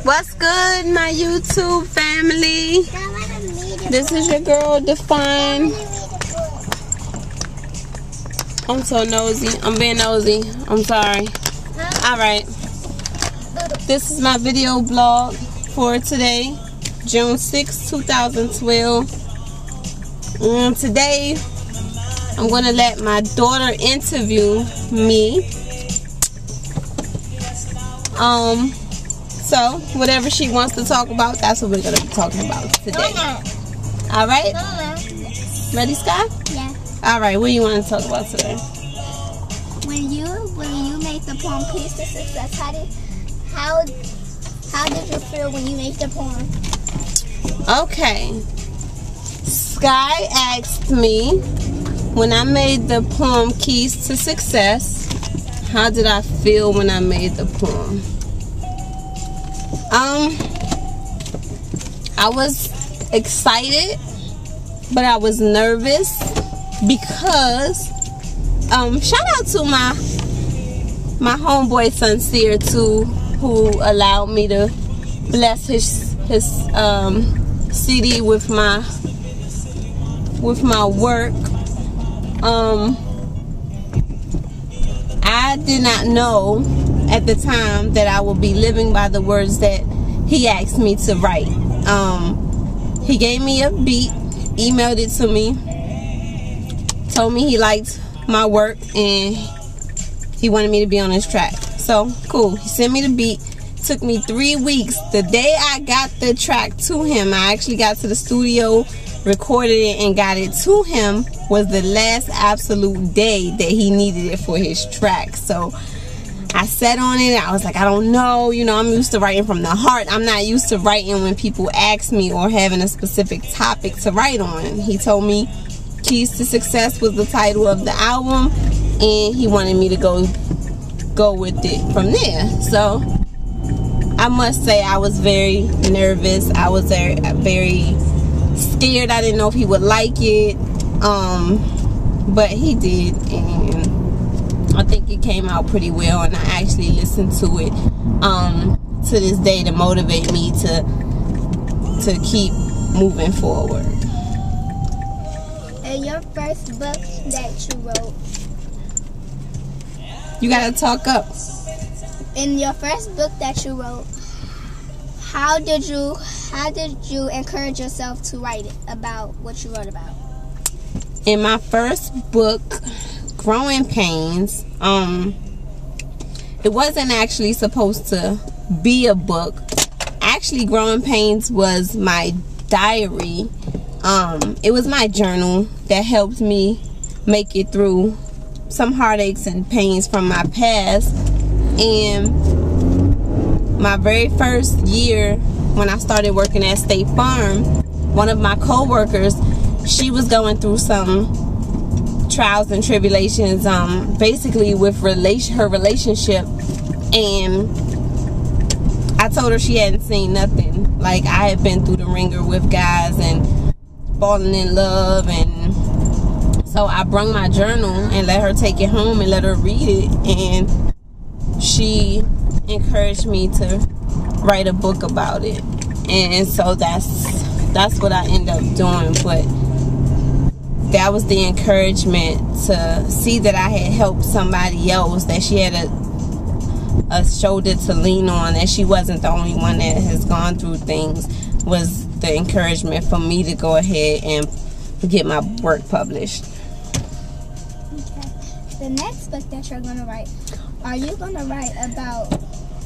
What's good, my YouTube family? This is your girl, Defyne. I'm so nosy. I'm being nosy. I'm sorry. Alright. This is my video blog for today, June 6, 2012. Today, I'm going to let my daughter interview me. So, whatever she wants to talk about, that's what we're going to be talking about today. Alright? Ready, Sky? Yeah. Alright, what do you want to talk about today? When you make the poem Piece to Success, how did you feel when you made the poem? Okay. Sky asked me, when I made the poem Keys to Success, how did I feel when I made the poem? I was excited, but I was nervous because shout out to my homeboy Sincere too, who allowed me to bless his CD with my work. I did not know at the time that I would be living by the words that he asked me to write. He gave me a beat, emailed it to me, told me he liked my work and he wanted me to be on his track. So cool, he sent me the beat. Took me 3 weeks. The day I got the track to him, I actually got to the studio, recorded it, and got it to him, was the last absolute day that he needed it for his track. So I sat on it. I was like, I don't know, you know, I'm used to writing from the heart. I'm not used to writing when people ask me or having a specific topic to write on. He told me Keys to Success was the title of the album, and he wanted me to go with it from there. So I must say I was very nervous. I was very scared. I didn't know if he would like it, but he did, and I think it came out pretty well, and I actually listened to it to this day to motivate me to keep moving forward. And your first book that you wrote, you gotta talk up. in your first book that you wrote, how did you encourage yourself to write it about what you wrote about? In my first book, Growing Pains, it wasn't actually supposed to be a book. Actually, Growing Pains was my diary. It was my journal that helped me make it through some heartaches and pains from my past. And my very first year, when I started working at State Farm, one of my co-workers, she was going through some trials and tribulations, basically with her relationship, and I told her she hadn't seen nothing. Like, I had been through the ringer with guys and falling in love, and so I brung my journal and let her take it home and let her read it, and she encouraged me to write a book about it. And so that's what I ended up doing. But that was the encouragement to see that I had helped somebody else, that she had a shoulder to lean on, that she wasn't the only one that has gone through things, was the encouragement for me to go ahead and get my work published. Okay. The next book that you're going to write, are you going to write about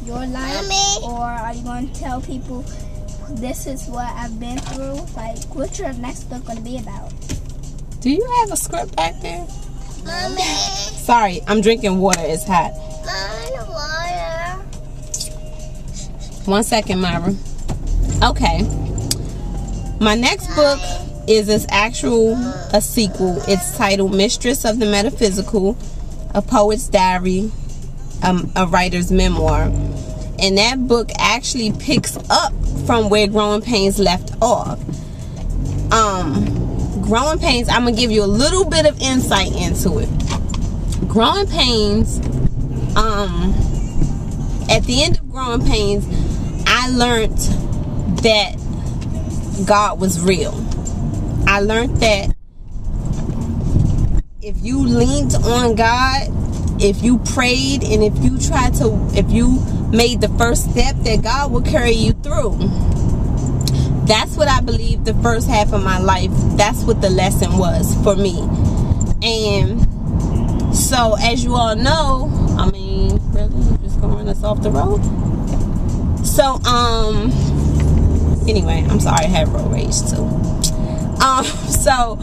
your life, or are you going to tell people this is what I've been through? Like, what's your next book going to be about? Do you have a script back there? Mommy. Sorry, I'm drinking water. It's hot. Water. 1 second, Myra. Okay. My next book is a sequel. It's titled Mistress of the Metaphysical, a Poet's Diary, a Writer's Memoir. And that book actually picks up from where Growing Pains left off. Growing Pains, I'm going to give you a little bit of insight into it. Growing Pains, at the end of Growing Pains, I learned that God was real. I learned that if you leaned on God, if you prayed, and if you made the first step, that God will carry you through. That's what I believe the first half of my life, that's what the lesson was for me. And so, as you all know, I mean, really, you're just gonna run us off the road? So, anyway, I'm sorry, I had road rage too. So,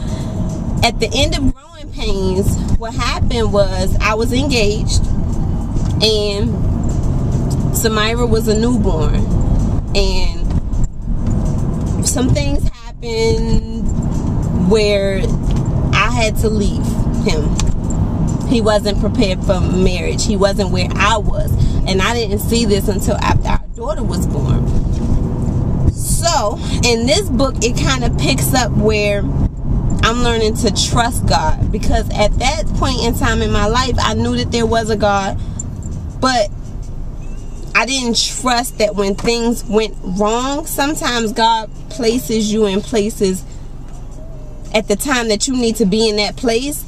at the end of growing pains, what happened was I was engaged, and Samira was a newborn, and some things happened where I had to leave him. He wasn't prepared for marriage. He wasn't where I was, and I didn't see this until after our daughter was born. So in this book, it kind of picks up where I'm learning to trust God, because at that point in time in my life, I knew that there was a God, but I didn't trust that when things went wrong. Sometimes God places you in places at the time that you need to be in that place,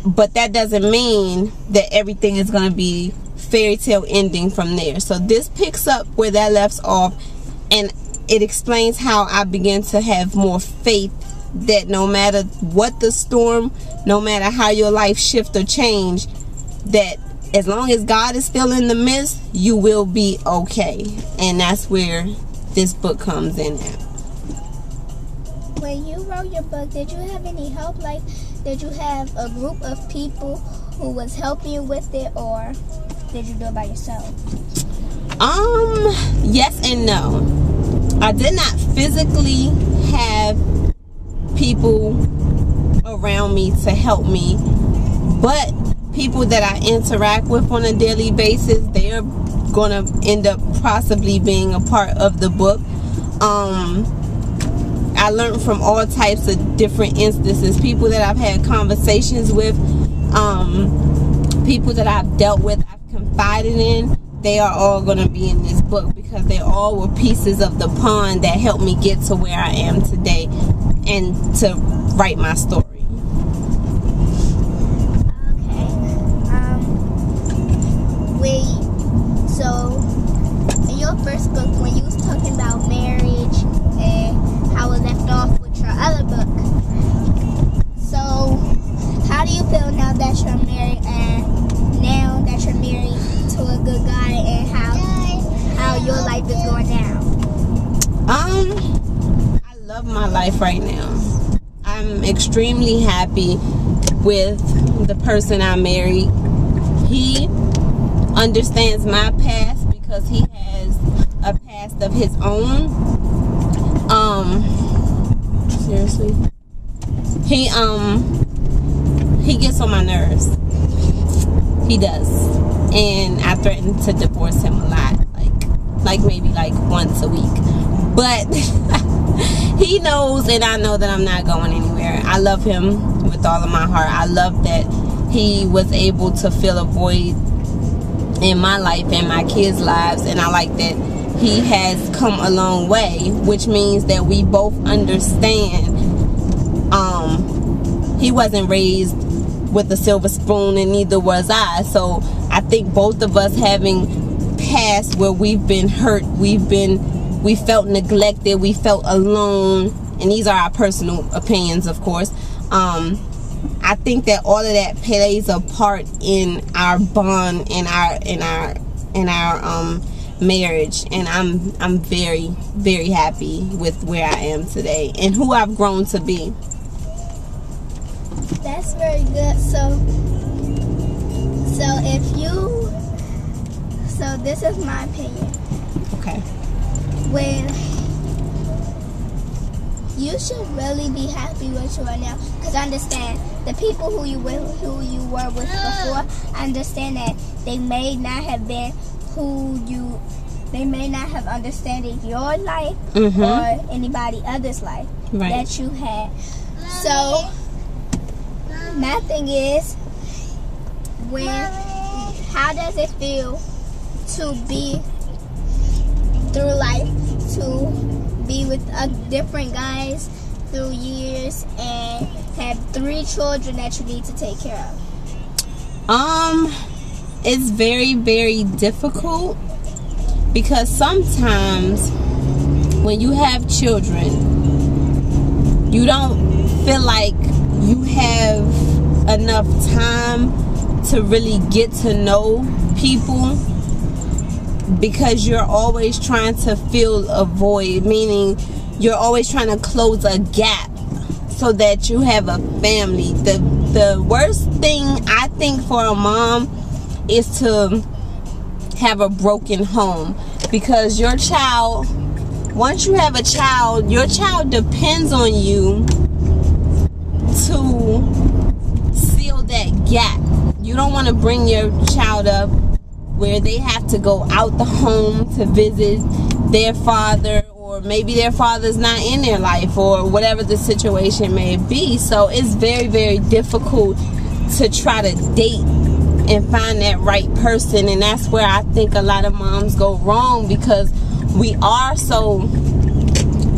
but that doesn't mean that everything is going to be fairy tale ending from there. So this picks up where that left off, and it explains how I began to have more faith that no matter what the storm, no matter how your life shift or change, that as long as God is still in the midst, you will be okay. And that's where this book comes in at. When you wrote your book, did you have any help? Like, did you have a group of people who was helping you with it, or did you do it by yourself? Yes and no. I did not physically have people around me to help me, but people that I interact with on a daily basis, they're gonna end up possibly being a part of the book. I learned from all types of different instances, people that I've had conversations with, people that I've dealt with, I've confided in. They are all going to be in this book, because they all were pieces of the pond that helped me get to where I am today and to write my story. So in your first book, when you was talking about marriage and how it left off with your other book, so how do you feel now that you're married, and now that you're married to a good guy, and how your life is going now? I love my life right now. I'm extremely happy with the person I married. He understands my past because he has a past of his own. Seriously, he gets on my nerves. He does, and I threaten to divorce him a lot, like maybe like once a week. But he knows, and I know that I'm not going anywhere. I love him with all of my heart. I love that he was able to fill a void in my life and my kids' lives, and I like that he has come a long way, which means that we both understand. He wasn't raised with a silver spoon, and neither was I. So I think both of us, having past where we've been hurt, we felt neglected, we felt alone, and these are our personal opinions, of course. I think that all of that plays a part in our bond, in our marriage, and I'm very, very happy with where I am today and who I've grown to be. That's very good. So this is my opinion. Okay. When you should really be happy with you right now, because I understand the people who you were with before. I understand that they may not have been they may not have understanding your life or anybody else's life that you had. So my thing is, how does it feel to be through life to be with different guys through years and have 3 children that you need to take care of? It's very, very difficult because sometimes when you have children, you don't feel like you have enough time to really get to know people because you're always trying to fill a void, meaning you're always trying to close a gap so that you have a family. The worst thing I think for a mom is to have a broken home, because your child, once you have a child, your child depends on you to seal that gap. You don't want to bring your child up where they have to go out the home to visit their father, or maybe their father's not in their life, or whatever the situation may be. So it's very, very difficult to try to date and find that right person. And that's where I think a lot of moms go wrong, because we are so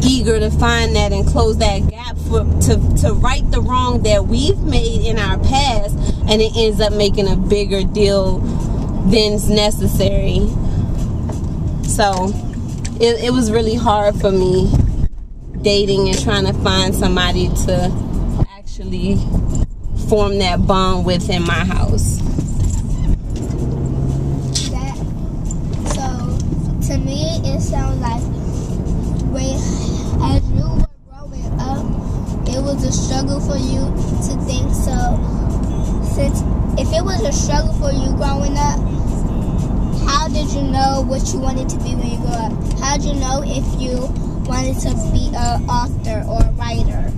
eager to find that and close that gap to right the wrong that we've made in our past, and it ends up making a bigger deal than's necessary. So it was really hard for me dating and trying to find somebody to actually form that bond with in my house. To me, it sounds like as you were growing up, it was a struggle for you to think so. Since if it was a struggle for you growing up, how did you know what you wanted to be when you grew up? How did you know if you wanted to be an author or a writer?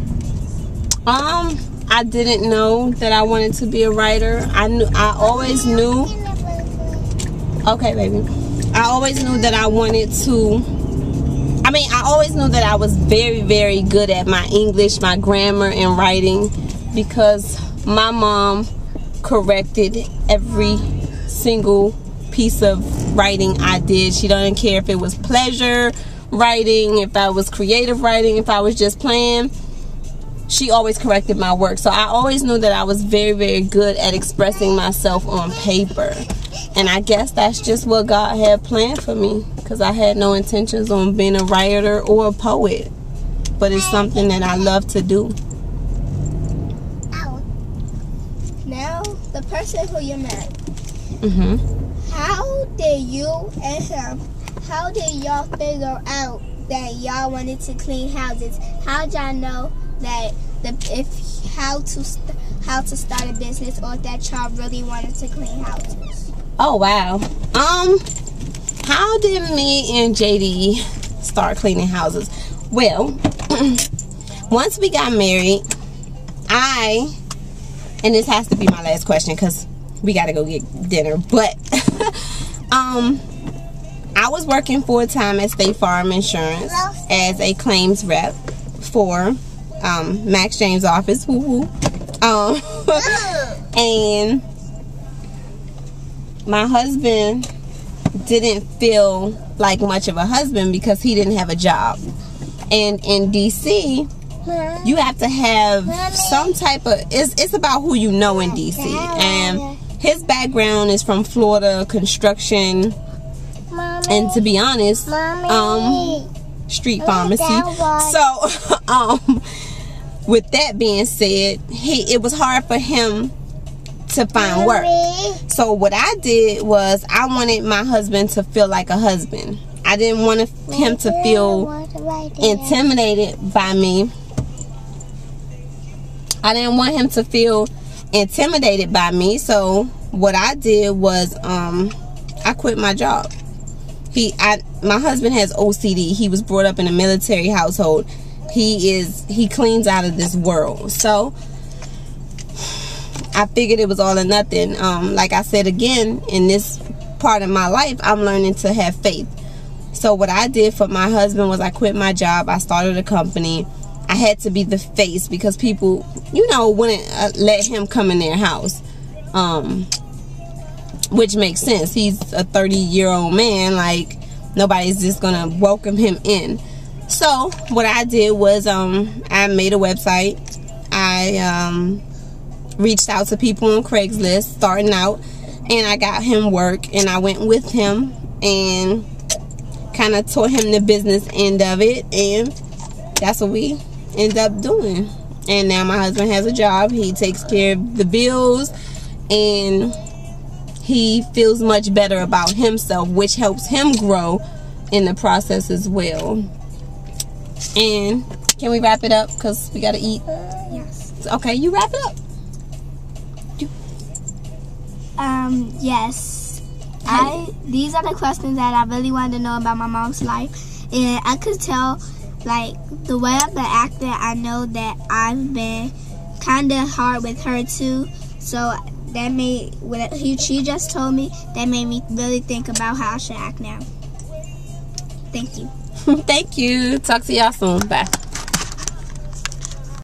I didn't know that I wanted to be a writer. I always knew. Okay, baby. I always knew that I wanted to. I always knew that I was very, very good at my English, my grammar, and writing, because my mom corrected every single piece of writing I did. She doesn't care if it was pleasure writing, if I was creative writing, if I was just playing. She always corrected my work. So I always knew that I was very, very good at expressing myself on paper. And I guess that's just what God had planned for me, because I had no intentions on being a writer or a poet. But it's something that I love to do. Now, the person who you met. Mm-hmm. How did you and him, how did y'all figure out that y'all wanted to clean houses? How did y'all know that how to start a business, or that y'all really wanted to clean houses? Oh wow. How did me and JD start cleaning houses? Well, once we got married, and this has to be my last question because we gotta go get dinner, but I was working full-time at State Farm Insurance as a claims rep for Max James' office. Woo-woo. And my husband didn't feel like much of a husband because he didn't have a job. And in DC, you have to have some type of, it's about who you know in DC. And his background is from Florida, construction, and to be honest, street pharmacy. So with that being said, it was hard for him to find work. So what I did was I wanted my husband to feel like a husband. I didn't want him to feel intimidated by me. I didn't want him to feel intimidated by me. So what I did was I quit my job. My husband has OCD. He was brought up in a military household. He cleans out of this world. So I figured it was all or nothing. Like I said again, in this part of my life, I'm learning to have faith. So what I did for my husband was I quit my job. I started a company. I had to be the face because people, wouldn't let him come in their house. Which makes sense. He's a 30-year-old man. Like, nobody's just gonna welcome him in. So what I did was I made a website. I reached out to people on Craigslist starting out, and I got him work, and I went with him and kind of taught him the business end of it, and that's what we end up doing. And now my husband has a job. He takes care of the bills, and he feels much better about himself, which helps him grow in the process as well. And can we wrap it up, because we gotta eat? Yes. Okay, you wrap it up. Yes. These are the questions that I really wanted to know about my mom's life, and I could tell, like, the way I've been acting, I know that I've been kind of hard with her too. So that made, what she just told me, that made me really think about how I should act now. Thank you. Thank you. Talk to y'all soon. Bye.